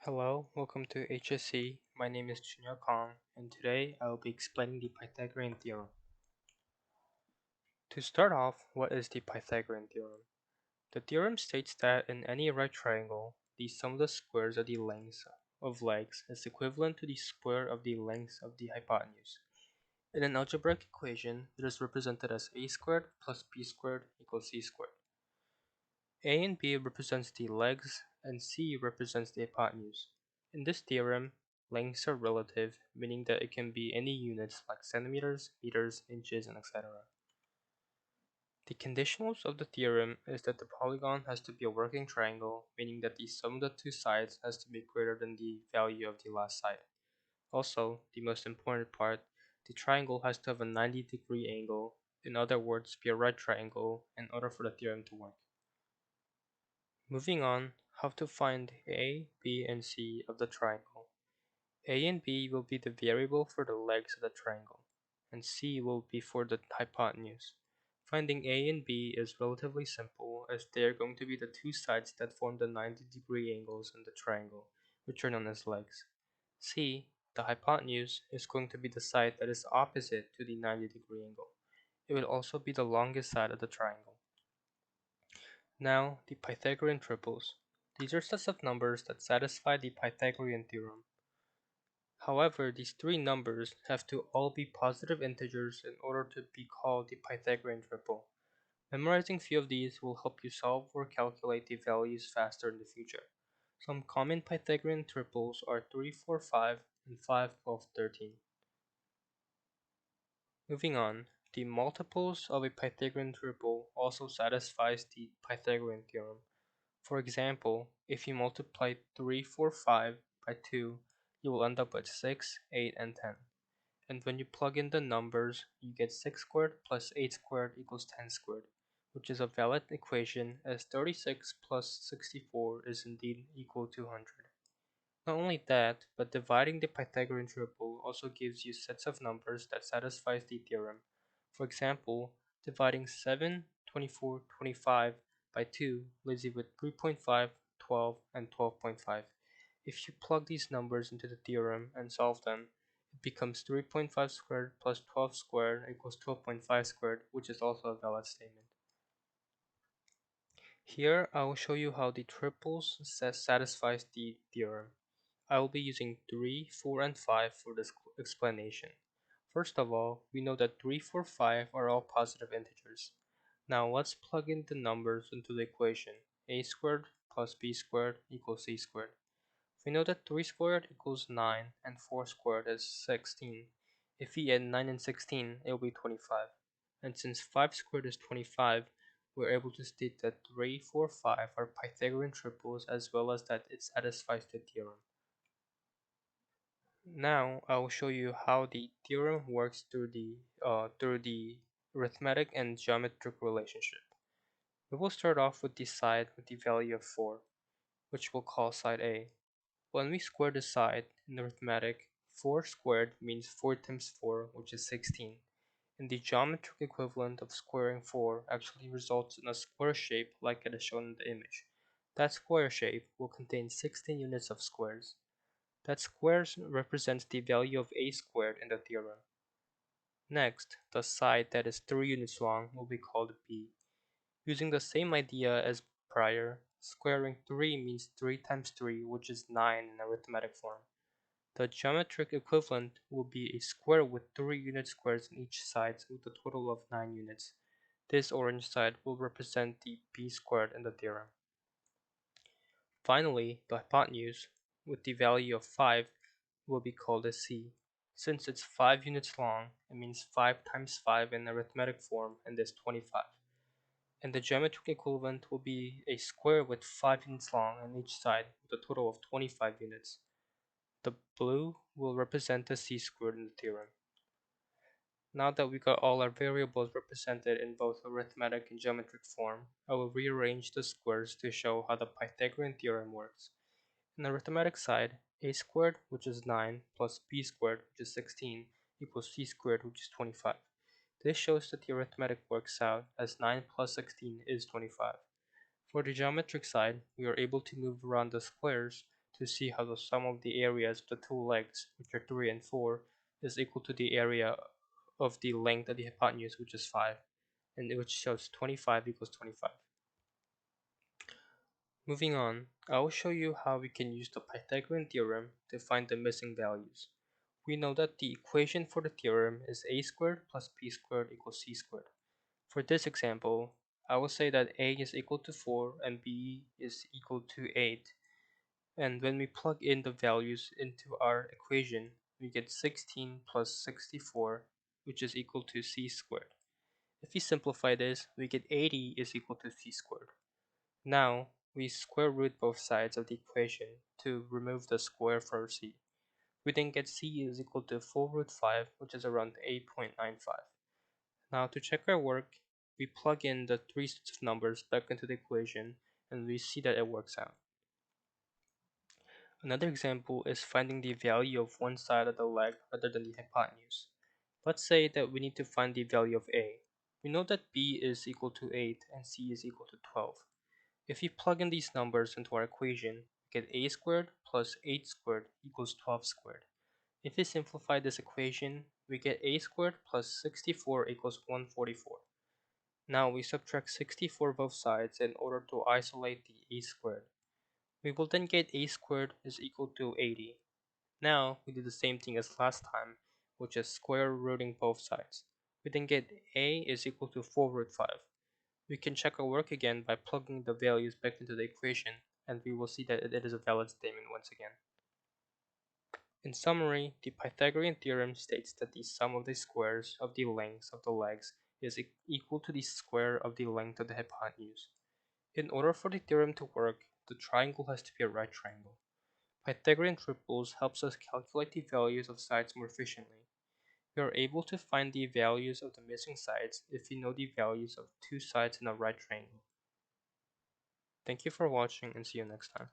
Hello, welcome to HSC. My name is Junior Kong, and today I will be explaining the Pythagorean Theorem. To start off, what is the Pythagorean Theorem? The theorem states that in any right triangle, the sum of the squares of the lengths of legs is equivalent to the square of the lengths of the hypotenuse. In an algebraic equation, it is represented as a squared plus b squared equals c squared. A and b represents the legs, and c represents the hypotenuse. In this theorem, lengths are relative, meaning that it can be any units like centimeters, meters, inches, and etc. The conditionals of the theorem is that the polygon has to be a working triangle, meaning that the sum of the two sides has to be greater than the value of the last side. Also, the most important part, the triangle has to have a 90-degree angle, in other words, be a right triangle, in order for the theorem to work. Moving on, how to find A, B, and C of the triangle. A and B will be the variable for the legs of the triangle, and C will be for the hypotenuse. Finding A and B is relatively simple as they are going to be the two sides that form the 90-degree angles in the triangle, which are known as legs. C, the hypotenuse, is going to be the side that is opposite to the 90-degree angle. It will also be the longest side of the triangle. Now, the Pythagorean triples. These are sets of numbers that satisfy the Pythagorean theorem. However, these three numbers have to all be positive integers in order to be called the Pythagorean triple. Memorizing a few of these will help you solve or calculate the values faster in the future. Some common Pythagorean triples are 3, 4, 5, and 5, 12, 13. Moving on, the multiples of a Pythagorean triple also satisfies the Pythagorean theorem. For example, if you multiply 3, 4, 5 by 2, you will end up with 6, 8, and 10. And when you plug in the numbers, you get 6 squared plus 8 squared equals 10 squared, which is a valid equation as 36 plus 64 is indeed equal to 100. Not only that, but dividing the Pythagorean triple also gives you sets of numbers that satisfies the theorem. For example, dividing 7, 24, 25 by 2 leaves you with 3.5, 12, and 12.5. If you plug these numbers into the theorem and solve them, it becomes 3.5 squared plus 12 squared equals 12.5 squared, which is also a valid statement. Here I will show you how the triples satisfies the theorem. I will be using 3, 4, and 5 for this explanation. First of all, we know that 3, 4, 5 are all positive integers. Now let's plug in the numbers into the equation. A squared plus b squared equals c squared. We know that 3 squared equals 9 and 4 squared is 16. If we add 9 and 16, it will be 25. And since 5 squared is 25, we're able to state that 3, 4, 5 are Pythagorean triples as well as that it satisfies the theorem. Now I will show you how the theorem works through the arithmetic and geometric relationship. We will start off with the side with the value of 4, which we'll call side A. When we square the side in arithmetic, 4 squared means 4 times 4, which is 16. And the geometric equivalent of squaring 4 actually results in a square shape like it is shown in the image. That square shape will contain 16 units of squares. That squares represents the value of a squared in the theorem. Next, the side that is 3 units long will be called b. Using the same idea as prior, squaring 3 means 3 times 3, which is 9 in arithmetic form. The geometric equivalent will be a square with 3 unit squares on each side with a total of 9 units. This orange side will represent the b squared in the theorem. Finally, the hypotenuse, with the value of 5, will be called a c. Since it's 5 units long, it means 5 times 5 in arithmetic form, and is 25. And the geometric equivalent will be a square with 5 units long on each side with a total of 25 units. The blue will represent the c squared in the theorem. Now that we got all our variables represented in both arithmetic and geometric form, I will rearrange the squares to show how the Pythagorean theorem works. On the arithmetic side, a squared, which is 9, plus b squared, which is 16, equals c squared, which is 25. This shows that the arithmetic works out as 9 plus 16 is 25. For the geometric side, we are able to move around the squares to see how the sum of the areas of the two legs, which are 3 and 4, is equal to the area of the length of the hypotenuse, which is 5, and which shows 25 equals 25. Moving on, I will show you how we can use the Pythagorean theorem to find the missing values. We know that the equation for the theorem is a squared plus b squared equals c squared. For this example, I will say that a is equal to 4 and b is equal to 8. And when we plug in the values into our equation, we get 16 plus 64, which is equal to c squared. If we simplify this, we get 80 is equal to c squared. Now, we square root both sides of the equation to remove the square for c. We then get c is equal to 4 root 5, which is around 8.95. Now, to check our work, we plug in the three sets of numbers back into the equation, and we see that it works out. Another example is finding the value of one side of the leg rather than the hypotenuse. Let's say that we need to find the value of a. We know that b is equal to 8 and c is equal to 12. If we plug in these numbers into our equation, we get a squared plus 8 squared equals 12 squared. If we simplify this equation, we get a squared plus 64 equals 144. Now we subtract 64 both sides in order to isolate the a squared. We will then get a squared is equal to 80. Now we do the same thing as last time, which is square rooting both sides. We then get a is equal to 4 root 5. We can check our work again by plugging the values back into the equation, and we will see that it is a valid statement once again. In summary, the Pythagorean theorem states that the sum of the squares of the lengths of the legs is equal to the square of the length of the hypotenuse. In order for the theorem to work, the triangle has to be a right triangle. Pythagorean triples helps us calculate the values of sides more efficiently. We are able to find the values of the missing sides if we know the values of two sides in a right triangle. Thank you for watching and see you next time.